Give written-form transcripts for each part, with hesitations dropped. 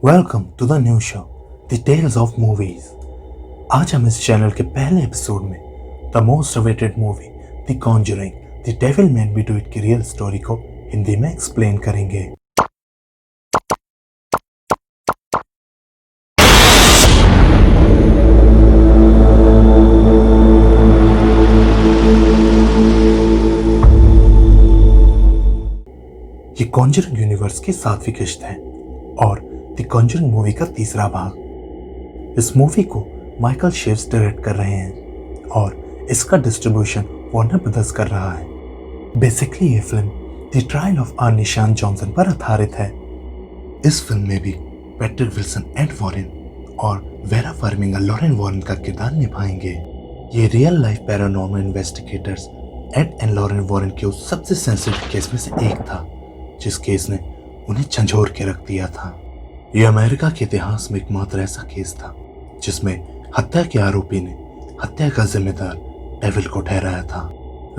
Welcome to the new show the tales of movies. आज हम इस चैनल के पहले एपिसोड में the most awaited movie the Conjuring the Devil made me do it की real story को हिंदी में एक्सप्लेन करेंगे। ये कॉन्जरिंग यूनिवर्स की 7वीं किस्त है और द कॉन्जरिंग मूवी का तीसरा भाग। इस मूवी को माइकल शेव्स डायरेक्ट कर रहे हैं और इसका डिस्ट्रीब्यूशन वार्नर ब्रदर्स कर रहा है। बेसिकली ये film the trial of Arne Cheyenne Johnson पर आधारित है। इस फिल्म में भी पैट्रिक विल्सन एड वॉरेन और वेरा फार्मिंगा लॉरेन वॉरेन का किरदार निभाएंगे। ये real life paranormal investigators Ed and Lauren Warren के उस सबसे सेंसिटिव केस में से एक था जिस केस ने उन्हें झंझोर के रख दिया था। यह अमेरिका के इतिहास में एकमात्र ऐसा केस था जिसमें हत्या के आरोपी ने हत्या का जिम्मेदार डेविल को ठहराया था।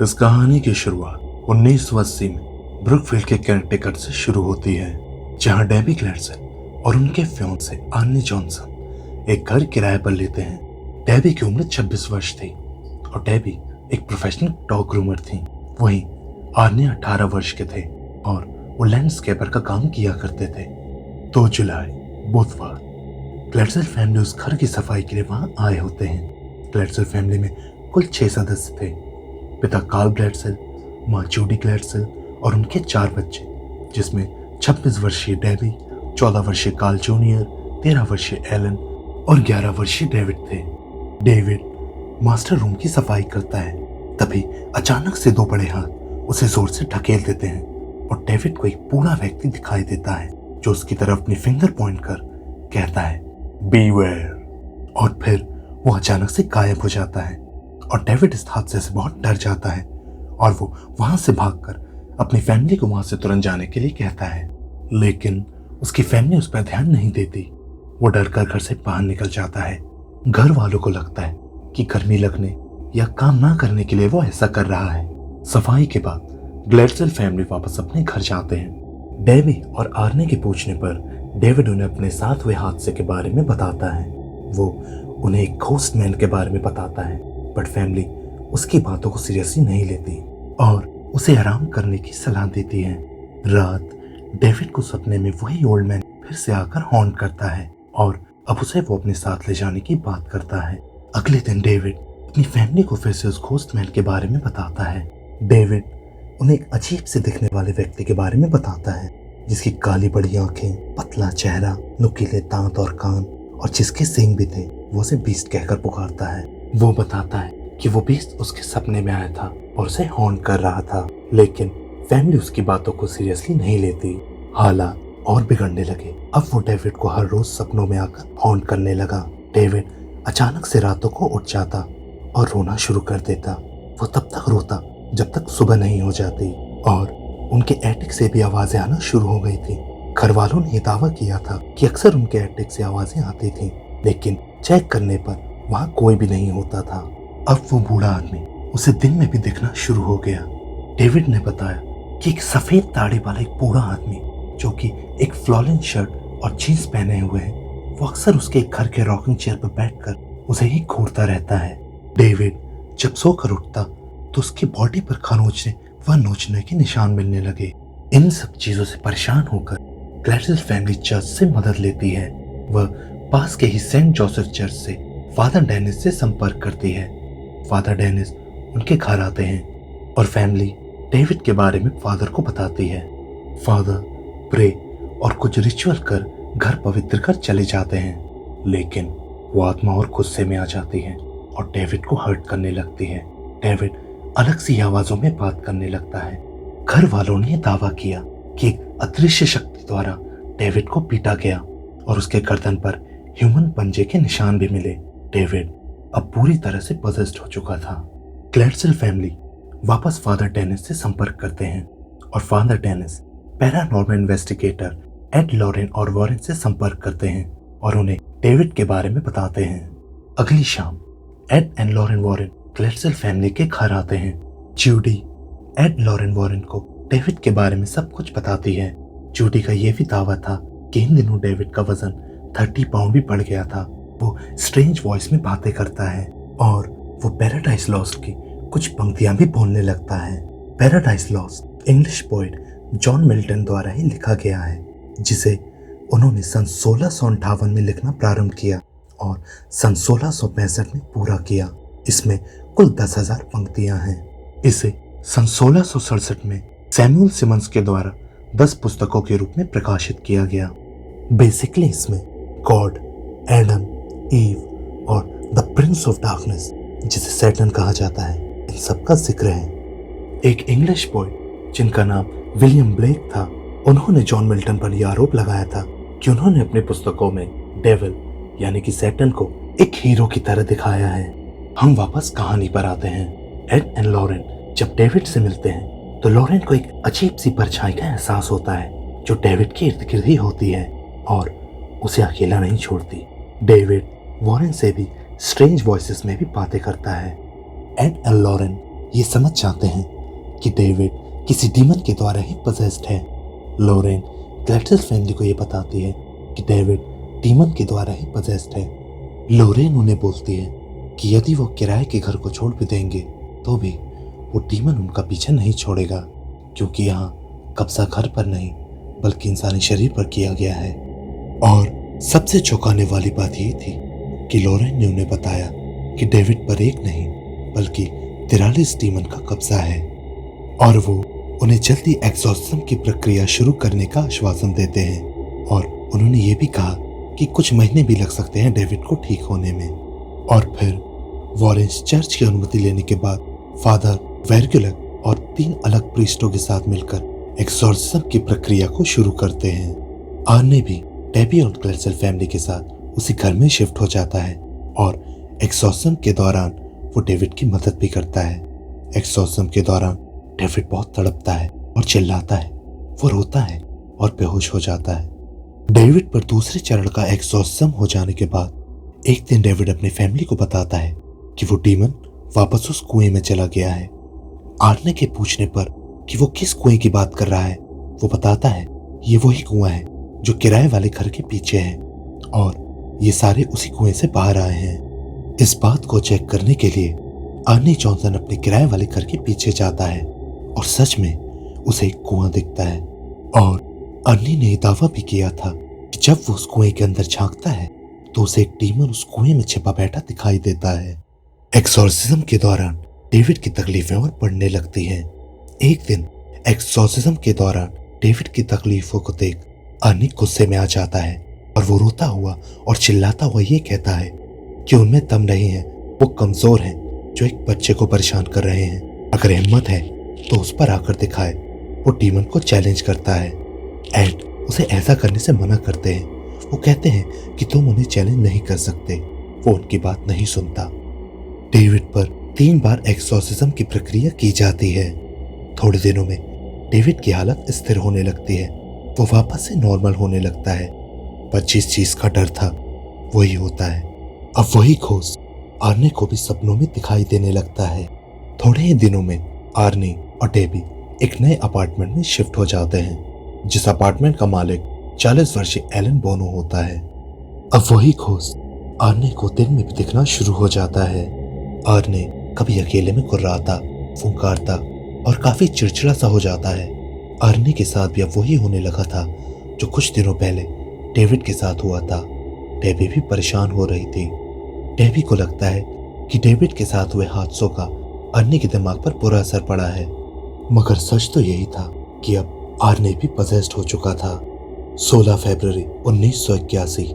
इस कहानी की शुरुआत 1980 में ब्रुकफील्ड के कनेक्टिकट से शुरू होती है, जहां डेबी ग्लैडसेल और उनके फियांसे आर्नी जॉनसन एक घर किराए पर लेते हैं। डेबी की उम्र 26 वर्ष थी और डेबी एक प्रोफेशनल डॉग ग्रूमर थी। वहीं आर्नी 18 वर्ष के थे और वो लैंडस्केपर का काम किया करते थे। 2 जुलाई बुधवार ग्लैडसेल फैमिली उस घर की सफाई के लिए वहां आए होते हैं। ग्लैडसेल फैमिली में कुल 6 सदस्य थे। पिता कार्ल ग्लैडसेल, माँ जूडी ग्लैडसेल और उनके 4 बच्चे, जिसमें 26 वर्षीय डेबी, 14 वर्षीय कार्ल जूनियर, 13 वर्षीय एलन और 11 वर्षीय डेविड थे। डेविड मास्टर रूम की सफाई करता है, तभी अचानक से 2 बड़े हाथ उसे जोर से ढकेल देते हैं और डेविड को एक बूढ़ा व्यक्ति दिखाई देता है जो उसकी तरफ अपनी फिंगर पॉइंट कर कहता है बीवेयर, और फिर वो अचानक से गायब हो जाता है और डेविड इस हादसे से बहुत डर जाता है और वो वहां से भागकर अपनी फैमिली को वहां से तुरंत जाने के लिए कहता है, लेकिन उसकी फैमिली उस पर ध्यान नहीं देती। वो डर कर घर से बाहर निकल जाता है। घर वालों को लगता है कि गर्मी लगने या काम ना करने के लिए वो ऐसा कर रहा है। सफाई के बाद ग्लैडसेल फैमिली वापस अपने घर जाते हैं। डेबी और आर्ने के पूछने पर डेविड उन्हें अपने साथ हुए हादसे के बारे में बताता है। वो उन्हें एक घोस्ट मैन के बारे में बताता है, बट फैमिली उसकी बातों को सीरियसली नहीं लेती और उसे आराम करने की सलाह देती है। रात डेविड को सपने में वही ओल्ड मैन फिर से आकर हॉन्ट करता है और अब उसे वो अपने साथ ले जाने की बात करता है। अगले दिन डेविड अपनी फैमिली को फिर से उस घोस्ट मैन के बारे में बताता है। डेविड उन्हें एक अजीब से दिखने वाले व्यक्ति के बारे में बताता है जिसकी काली बड़ी आंखें, पतला चेहरा, नुकीले दांत और कान और जिसके सींग भी थे। वो उसे बीस्ट कहकर पुकारता है। वो बताता है कि वो बीस्ट उसके सपने में आया था और उसे हॉन्ट कर रहा था, लेकिन फैमिली उसकी बातों को सीरियसली नहीं लेती। हालात और बिगड़ने लगे। अब वो डेविड को हर रोज सपनों में आकर हॉन्ट करने लगा। डेविड अचानक से रातों को उठ जाता और रोना शुरू कर देता। वो तब तक रोता जब तक सुबह नहीं हो जाती और उनके एटिक से भी आवाजें आना शुरू हो गई थी। घर वालों ने दावा किया था कि अक्सर उनके एटिक से आवाजें आती थीं, लेकिन चेक करने पर वहां कोई भी नहीं होता था। अब वो बूढ़ा आदमी उसे दिन में भी दिखना शुरू हो गया। डेविड ने बताया कि एक सफेद दाढ़ी वाला एक बूढ़ा आदमी जो कि एक फ्लॉरेंस शर्ट और जीन्स पहने हुए है, वो अक्सर उसके घर के रॉकिंग चेयर पर बैठकर उसे ही घूरता रहता है। डेविड जब सोकर उठता तो उसकी बॉडी पर खरोंचने व नोचने के निशान मिलने लगे। इन सब चीजों से परेशान होकर ग्लैडसेल फैमिली चर्च से मदद लेती है। वह पास के ही सेंट जोसेफ चर्च से फादर डेनिस से संपर्क करती है। फादर डेनिस उनके घर आते हैं और फैमिली डेविड के बारे में फादर को बताती है। फादर प्रे और कुछ रिचुअल कर घर पवित्र कर चले जाते हैं, लेकिन वो आत्मा और गुस्से में आ जाती है और डेविड को हर्ट करने लगती है। डेविड अलग सी आवाजों में बात करने लगता है। घर वालों ने दावा किया कि एक अदृश्य शक्ति द्वारा डेविड को पीटा गया और उसके गर्दन पर ह्यूमन पंजे के निशान भी मिले। डेविड अब पूरी तरह से पॉसेस्ड हो चुका था। ग्लैडसेल फैमिली वापस फादर डेनिस से संपर्क करते हैं और father Dennis paranormal investigator Ed Lorraine और वॉरेन से संपर्क करते हैं और उन्हें डेविड के बारे में बताते हैं। अगली शाम Ed and Lauren Warren Gladsell family के घर आते हैं। जूडी एड लॉरेन वॉरेन को डेविड के बारे में सब कुछ बताती है। जूडी का यह भी दावा था कि इन दिनों डेविड का वजन 30 पाउंड भी बढ़ गया था। वो स्ट्रेंज वॉइस में बातें करता है और वो पैराडाइज लॉस्ट की कुछ पंक्तियां भी बोलने लगता है। Paradise lost English poet John Milton द्वारा ही लिखा गया है, जिसे उन्होंने सन 1658 में लिखना प्रारंभ किया और सन 1665 में पूरा किया। इसमें कुल 10,000 पंक्तियां हैं। इसे सन 1667 में सैमुअल सिमंस के द्वारा 10 पुस्तकों के रूप में प्रकाशित किया गया। बेसिकली इसमें गॉड, एडम, ईव और द प्रिंस ऑफ डार्कनेस, जिसे सैटन कहा जाता है, इन सब का जिक्र है। एक इंग्लिश पोएट जिनका नाम विलियम ब्लेक था, उन्होंने जॉन मिल्टन पर यह आरोप लगाया था कि उन्होंने अपनी पुस्तकों में डेविल यानी कि सैटन को एक हीरो की तरह दिखाया है। हम वापस कहानी पर आते हैं। एड एंड लॉरेन जब डेविड से मिलते हैं तो लॉरेन को एक अजीब सी परछाई का एहसास होता है जो डेविड के इर्द गिर्द ही होती है और उसे अकेला नहीं छोड़ती। डेविड वॉरेन से भी स्ट्रेंज वॉइसेस में भी बातें करता है। एड एंड लॉरेन ये समझ जाते हैं कि डेविड किसी डीमन के द्वारा ही पजेस्ड है। लॉरेन ग्लैडसेल फैमिली को ये बताती है कि डेविड डीमन के द्वारा ही पजेस्ड है। लॉरेन उन्हें बोलती है कि यदि वो किराए के घर को छोड़ भी देंगे तो भी वो डीमन उनका पीछे नहीं छोड़ेगा, क्योंकि यहाँ कब्जा घर पर नहीं बल्कि इंसानी शरीर पर किया गया है। और सबसे चौंकाने वाली बात ये थी कि लॉरेन ने उन्हें बताया कि डेविड पर एक नहीं बल्कि 43 डीमन का कब्जा है और वो उन्हें जल्दी एक्सॉर्सिज्म की प्रक्रिया शुरू करने का आश्वासन देते हैं। और उन्होंने ये भी कहा कि कुछ महीने भी लग सकते हैं डेविड को ठीक होने में। और फिर वॉरेंस चर्च की अनुमति लेने के बाद फादर वेर्गुलक और 3 अलग प्रीस्टों के साथ मिलकर एक्सॉर्सिज्म की प्रक्रिया को शुरू करते हैं। आर्ने भी डेबी और ग्लैडसेल फैमिली के साथ उसी घर में शिफ्ट हो जाता है और एक्सॉर्सिज्म के दौरान वो डेविड की मदद भी करता है। एक्सॉर्सिज्म के दौरान डेविड बहुत तड़पता है और चिल्लाता है, वो रोता है और बेहोश हो जाता है। डेविड पर दूसरे चरण का एक्सॉर्सिज्म हो जाने के बाद एक दिन डेविड अपनी फैमिली को बताता है कि वो डीमन वापस उस कुएं में चला गया है। आर्ने के पूछने पर कि वो किस कुएं की बात कर रहा है, वो बताता है ये वही कुआं है जो किराए वाले घर के पीछे है और ये सारे उसी कुएं से बाहर आए हैं। इस बात को चेक करने के लिए आर्नी जॉनसन अपने किराए वाले घर के पीछे जाता है और सच में उसे एक कुआं दिखता है। और आर्नी ने दावा भी किया था कि जब वो उस कुएं के अंदर झांकता है तो उसे एक डीमन उस कुएं में छिपा बैठा दिखाई देता है। एक्सॉर्सिज्म के दौरान डेविड की तकलीफें और बढ़ने लगती हैं। एक दिन एक्सॉर्सिज्म के दौरान डेविड की तकलीफों को देख आर्नी गुस्से में आ जाता है और वो रोता हुआ और चिल्लाता हुआ ये कहता है कि उनमें दम नहीं है, वो कमजोर हैं जो एक बच्चे को परेशान कर रहे हैं। अगर हिम्मत है तो उस पर आकर दिखाए। वो डीमन को चैलेंज करता है। एड उसे ऐसा करने से मना करते हैं। वो कहते हैं कि तुम उन्हें चैलेंज नहीं कर सकते। वो उनकी बात नहीं सुनता। डेविड पर 3 बार एक्सॉर्सिज्म की प्रक्रिया की जाती है। थोड़े दिनों में डेविड की हालत स्थिर होने लगती है। वो वापस से नॉर्मल होने लगता है। पर जिस चीज का डर था वही होता है। अब वही खोज आर्ने को भी सपनों में दिखाई देने लगता है। थोड़े ही दिनों में आर्ने और डेबी एक नए अपार्टमेंट में शिफ्ट हो जाते हैं, जिस अपार्टमेंट का मालिक 40 वर्षीय एलन बोनो होता है। अब वही खोज आर्ने को दिन में भी दिखना शुरू हो जाता है। आर्ने कभी अकेले में कुर्राता, फुंकारता और काफी चिड़चिड़ा सा हो जाता है। आर्ने के साथ भी अब वही होने लगा था जो कुछ दिनों पहले डेविड के साथ हुआ था। डेबी भी परेशान हो रही थी। डेबी को लगता है कि डेविड के साथ हुए हादसों का आर्ने के दिमाग पर बुरा असर पड़ा है, मगर सच तो यही था कि अब आर्ने भी पजेस्ड हो चुका था। 16 फरवरी 1981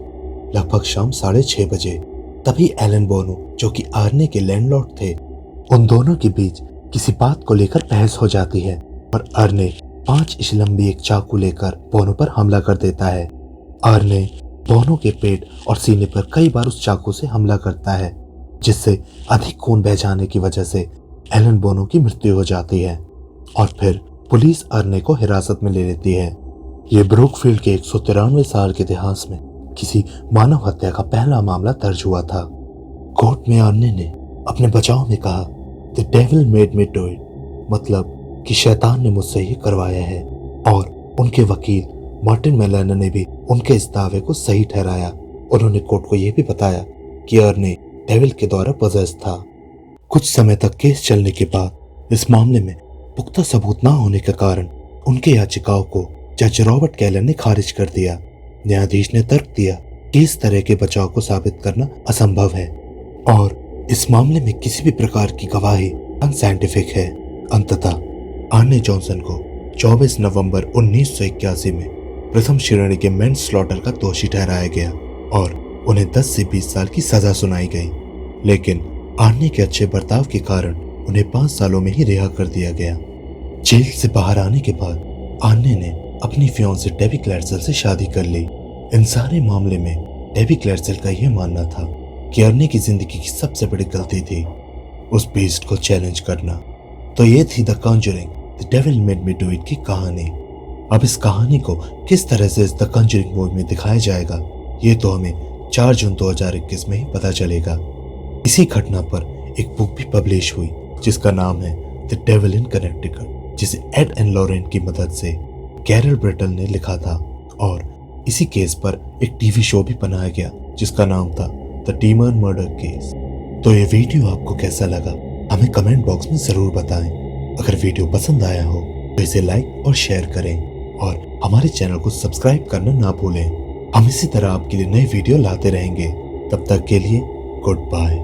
लगभग शाम 6:30 बजे तभी एलन बोनो, जो कि आर्ने के लैंडलॉर्ड थे, उन दोनों के बीच किसी बात को लेकर बहस हो जाती है और आर्ने 5 इंच लंबी एक चाकू लेकर बोनो पर हमला कर देता है। आर्ने बोनो के पेट और सीने पर कई बार उस चाकू से हमला करता है, जिससे अधिक खून बह जाने की वजह से एलन बोनो की मृत्यु हो जाती है और फिर पुलिस आर्ने को हिरासत में ले लेती है। ये ब्रुकफील्ड के 193 साल के इतिहास में किसी मानव हत्या का पहला मामला दर्ज हुआ था। कोर्ट में आर्ने ने अपने बचाव में कहा, the Devil made me do it, मतलब कि शैतान ने मुझसे ये करवाया है। और उनके वकील मार्टिन मेलाना ने भी उनके इस दावे को सही ठहराया। उन्होंने कोर्ट को यह भी बताया कि अर्ने डेविल के द्वारा पजेस था। कुछ समय तक केस चलने के बाद इस मामले में पुख्ता सबूत न होने के कारण उनके याचिकाओं को जज रॉबर्ट कैलन ने खारिज कर दिया। न्यायाधीश ने तर्क दिया कि इस तरह के बचाव को साबित करना असंभव है और इस मामले में किसी भी प्रकार की गवाही अनसाइंटिफिक है। अंततः आर्ने जॉनसन को 24 नवंबर 1981 में प्रथम श्रेणी के मैनस्लॉटर का दोषी ठहराया गया और उन्हें 10 से 20 साल की सजा सुनाई गई। लेकिन आर्ने के अच्छे बर्ताव के कारण उन्हें 5 सालों में ही रिहा कर दिया गया। जेल से बाहर आने के बाद आर्ने ने अपनी फियांसे डेबी क्लैटजेल से शादी कर ली। इन सारे मामले में डेबी क्लैटजेल का यह मानना था कि अर्ने की जिंदगी की सबसे बड़ी गलती थी उस बीस्ट को चैलेंज करना। तो ये थी the Conjuring the Devil made me do it की कहानी। अब इस कहानी को किस तरह से इस द कॉन्जरिंग मूवी में दिखाया जाएगा ये तो हमें 4 जून 2021 में ही पता चलेगा। इसी घटना पर एक बुक भी पब्लिश हुई जिसका नाम है द डेविल इन कनेक्टिकट, जिसे एड एंड लॉरेन की मदद से कैरल ब्रेटल ने लिखा था और इसी केस पर एक टीवी शो भी बनाया गया जिसका नाम था द डीमन मर्डर केस। तो ये वीडियो आपको कैसा लगा हमें कमेंट बॉक्स में जरूर बताएं। अगर वीडियो पसंद आया हो तो इसे लाइक और शेयर करें और हमारे चैनल को सब्सक्राइब करना ना भूलें। हम इसी तरह आपके लिए नए वीडियो लाते रहेंगे। तब तक के लिए गुड बाय।